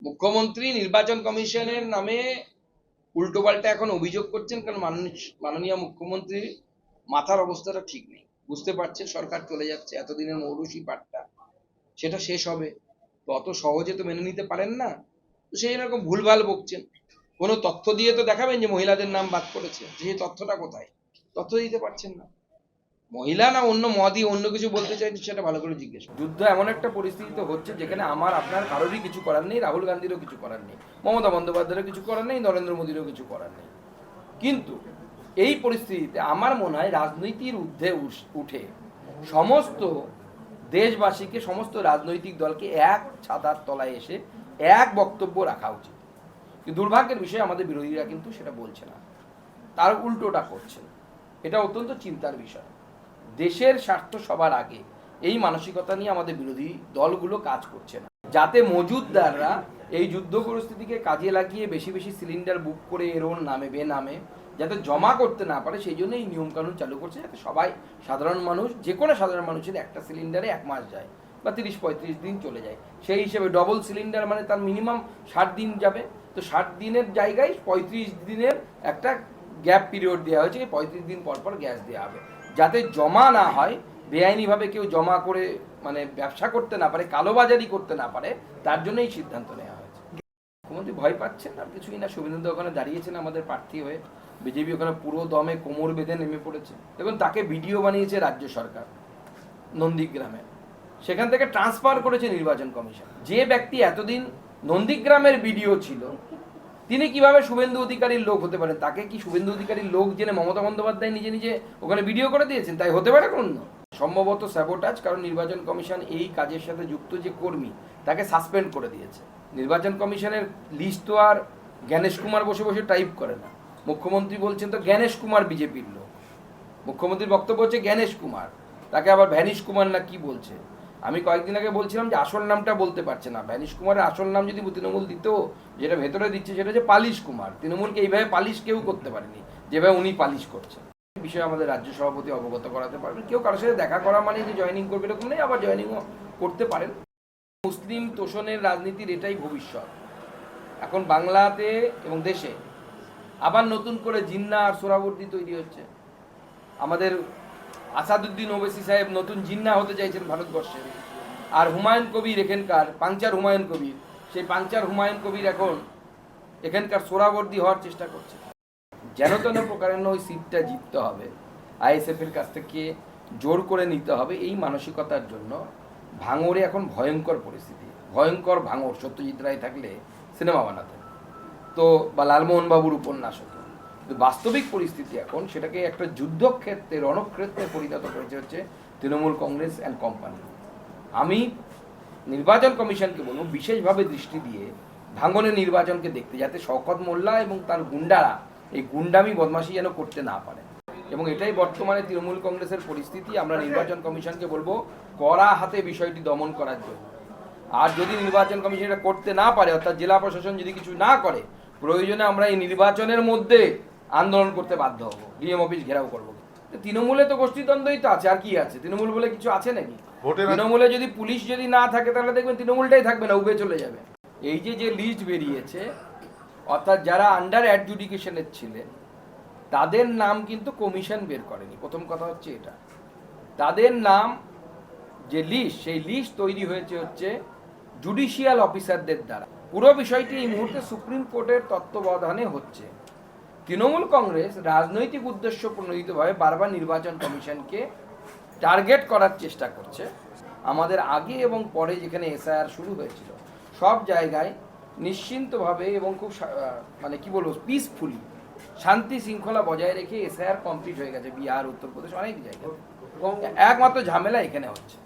মুখ্যমন্ত্রী নির্বাচন কমিশনের নামে উল্টোপাল্টা এখন অভিযোগ করছেন, কারণ মাননীয় মুখ্যমন্ত্রীর মাথার অবস্থাটা ঠিক নেই। বুঝতে পারছে সরকার চলে যাচ্ছে, এতদিনের মৌরুষি পাট্টা সেটা শেষ হবে, তো অত সহজে তো মেনে নিতে পারেন না। তো সেই রকম ভুলভাল বকছেন। কোনো তথ্য দিয়ে তো দেখাবেন যে মহিলাদের নাম বাদ করেছে, যে তথ্যটা কোথায়? তথ্য দিতে পারছেন না। মহিলা না অন্য মদই অন্য কিছু বলতে চাইছে, সেটা ভালো করে জিজ্ঞেস। যুদ্ধ এমন একটা পরিস্থিতিতে হচ্ছে যেখানে আমার আপনার কারোরই কিছু করার নেই, রাহুল গান্ধীরও কিছু করার নেই, মমতা বন্দ্যোপাধ্যায়েরও কিছু করার নেই, নরেন্দ্র মোদীরও কিছু করার নেই। কিন্তু এই পরিস্থিতিতে আমার মনে হয় রাজনীতির ঊর্ধ্বে উঠে সমস্ত দেশবাসীকে, সমস্ত রাজনৈতিক দলকে এক ছাতার তলায় এসে এক বক্তব্য রাখা উচিত। কিন্তু দুর্ভাগ্যের বিষয় আমাদের বিরোধীরা কিন্তু সেটা বলছে না, তার উল্টোটা করছে। এটা অত্যন্ত চিন্তার বিষয়। দেশের স্বার্থ সবার আগে, এই মানসিকতা নিয়ে আমাদের বিরোধী দলগুলো কাজ করছে না, যাতে মজুতদাররা এই যুদ্ধ পরিস্থিতিকে কাজে লাগিয়ে বেশি বেশি সিলিন্ডার বুক করে এরোর নামে বেনামে যাতে জমা করতে না পারে, সেই জন্য এই নিয়মকানুন চালু করছে, যাতে সবাই সাধারণ মানুষ, যে কোনো সাধারণ মানুষের একটা সিলিন্ডারে 1 মাস যায় বা 30-35 দিন চলে যায়। সেই হিসেবে ডবল সিলিন্ডার মানে তার মিনিমাম 60 দিন যাবে। তো 60 দিনের জায়গায় 35 দিনের একটা গ্যাপ পিরিয়ড দেওয়া হয়েছে, 35 দিন পর পর গ্যাস দেওয়া হবে, যাতে জমা না হয়, বেআইনিভাবে কেউ জমা করে মানে ব্যবসা করতে না পারে, কালোবাজারি করতে না পারে, তার জন্য এই সিদ্ধান্ত নেওয়া হয়েছে। মুখ্যমন্ত্রী ভয় পাচ্ছেন আর কিছুই না। শুভেন্দু ওখানে দাঁড়িয়েছেন আমাদের প্রার্থী হয়ে, বিজেপি ওখানে পুরো দমে কোমর বেঁধে নেমে পড়েছে। দেখুন, তাকে ভিডিও বানিয়েছে রাজ্য সরকার নন্দীগ্রামে, সেখান থেকে ট্রান্সফার করেছে নির্বাচন কমিশন। যে ব্যক্তি এতদিন নন্দীগ্রামের ভিডিও ছিল, তিনি কিভাবে শুভেন্দু অধিকারীর লোক হতে পারেন? তাকে কি শুভেন্দু অধিকারীর লোক জেনে মমতা বন্দ্যোপাধ্যায় নিজে নিজে ওখানে ভিডিও করে দিয়েছেন? তাই হতে পারে কোন? সম্ভবত স্যাবোটাজ, কারণ নির্বাচন কমিশন এই কাজের সাথে যুক্ত যে কর্মী তাকে সাসপেন্ড করে দিয়েছে। নির্বাচন কমিশনের লিস্ট তো আর জ্ঞানেশ কুমার বসে বসে টাইপ করে না। মুখ্যমন্ত্রী বলছেন তো জ্ঞানেশ কুমার বিজেপির লোক, মুখ্যমন্ত্রীর বক্তব্য হচ্ছে জ্ঞানেশ কুমার, তাকে আবার ভ্যানিশ কুমার না কি বলছে। আমি কয়েকদিন আগে বলছিলাম যে আসল নামটা বলতে পারছে না। ভ্যানিশ কুমারের আসল নাম যদি তৃণমূল দিত, যেটা ভেতরে দিচ্ছে সেটা হচ্ছে পালিশ কুমার। তৃণমূলকে এইভাবে পালিশ কেউ করতে পারেনি যেভাবে উনি পালিশ করছেন। বিষয়ে আমাদের রাজ্য সভাপতি অবগত করাতে পারবেন। কেউ কারোর সাথে দেখা করা মানে যে জয়েনিং করবে এরকম নেই, আবার জয়েনিংও করতে পারেন। মুসলিম তোষণের রাজনীতির এটাই ভবিষ্যৎ। এখন বাংলাতে এবং দেশে আবার নতুন করে জিন্না আর সোহরাওয়ার্দী তৈরি হচ্ছে। আমাদের আসাদুদ্দিন ওবেসি সাহেব নতুন জিন্না হতে চাইছেন ভারতবর্ষে। আর হুমায়ুন কবির, এখানকার পাংচার হুমায়ুন কবির, সেই পাংচার হুমায়ুন কবির এখন এখানকার সোহরাওয়ার্দী হওয়ার চেষ্টা করছে। যেন তেন প্রকারে ওই সিটটা জিততে হবে, আইএসএফ এর কাছ থেকে জোর করে নিতে হবে, এই মানসিকতার জন্য ভাঙড়ে এখন ভয়ঙ্কর পরিস্থিতি, ভয়ঙ্কর ভাঙড়। সত্যজিৎ রায় থাকলে সিনেমা বানাতেন তো, বা লালমোহন বাবুর উপন্যাস হতো। বাস্তবিক পরিস্থিতি এখন সেটাকে একটা যুদ্ধক্ষেত্রে, রণক্ষেত্রে পরিণত করেছে হচ্ছে তৃণমূল কংগ্রেস অ্যান্ড কোম্পানি। আমি নির্বাচন কমিশনকে বলবো বিশেষভাবে দৃষ্টি দিয়ে ভাঙনের নির্বাচনকে দেখতে, যাতে শওকত মোল্লা এবং তার গুন্ডারা এই গুন্ডামি বদমাশি যেন করতে না পারে। এবং এটাই বর্তমানে তৃণমূল কংগ্রেসের পরিস্থিতি। আমরা নির্বাচন কমিশনকে বলবো কড়া হাতে বিষয়টি দমন করার জন্য। আর যদি নির্বাচন কমিশন এটা করতে না পারে, অর্থাৎ জেলা প্রশাসন যদি কিছু না করে, প্রয়োজনে আমরা এই নির্বাচনের মধ্যে আন্দোলন করতে বাধ্য হবো, ডিএম অফিস ঘেরাও করবো। তৃণমূলে তো গোষ্ঠীদ্বন্দ্বই তো আছে, আর কি আছে? তৃণমূল বলে কিছু আছে নাকি? তৃণমূলে যদি পুলিশ যদি না থাকে, তাহলে দেখবেন তৃণমূলটাই থাকবে না, উবে চলে যাবে। এই যে লিস্ট বেরিয়েছে, অর্থাৎ যারা আন্ডার অ্যাডজুডিকেশনের ছিলেন তাদের নাম কিন্তু কমিশন বের করেনি। প্রথম কথা হচ্ছে এটা, তাদের নাম যে লিস্ট, সেই লিস্ট তৈরি হয়েছে হচ্ছে জুডিশিয়াল অফিসারদের দ্বারা। পুরো বিষয়টি এই মুহূর্তে সুপ্রিম কোর্টের তত্ত্বাবধানে হচ্ছে। তৃণমূল কংগ্রেস রাজনৈতিক উদ্দেশ্য প্রণোদিতভাবে বারবার নির্বাচন কমিশনকে টার্গেট করার চেষ্টা করছে। আমাদের আগে এবং পরে যেখানে এসআইআর শুরু হয়েছিল, সব জায়গায় নিশ্চিন্তভাবে এবং খুব মানে কি বলবো, পিসফুলি, শান্তি শৃঙ্খলা বজায় রেখে এসআইআর কমপ্লিট হয়ে গেছে। বিহার, উত্তরপ্রদেশ, অনেক জায়গায়। একমাত্র ঝামেলা এখানে হচ্ছে।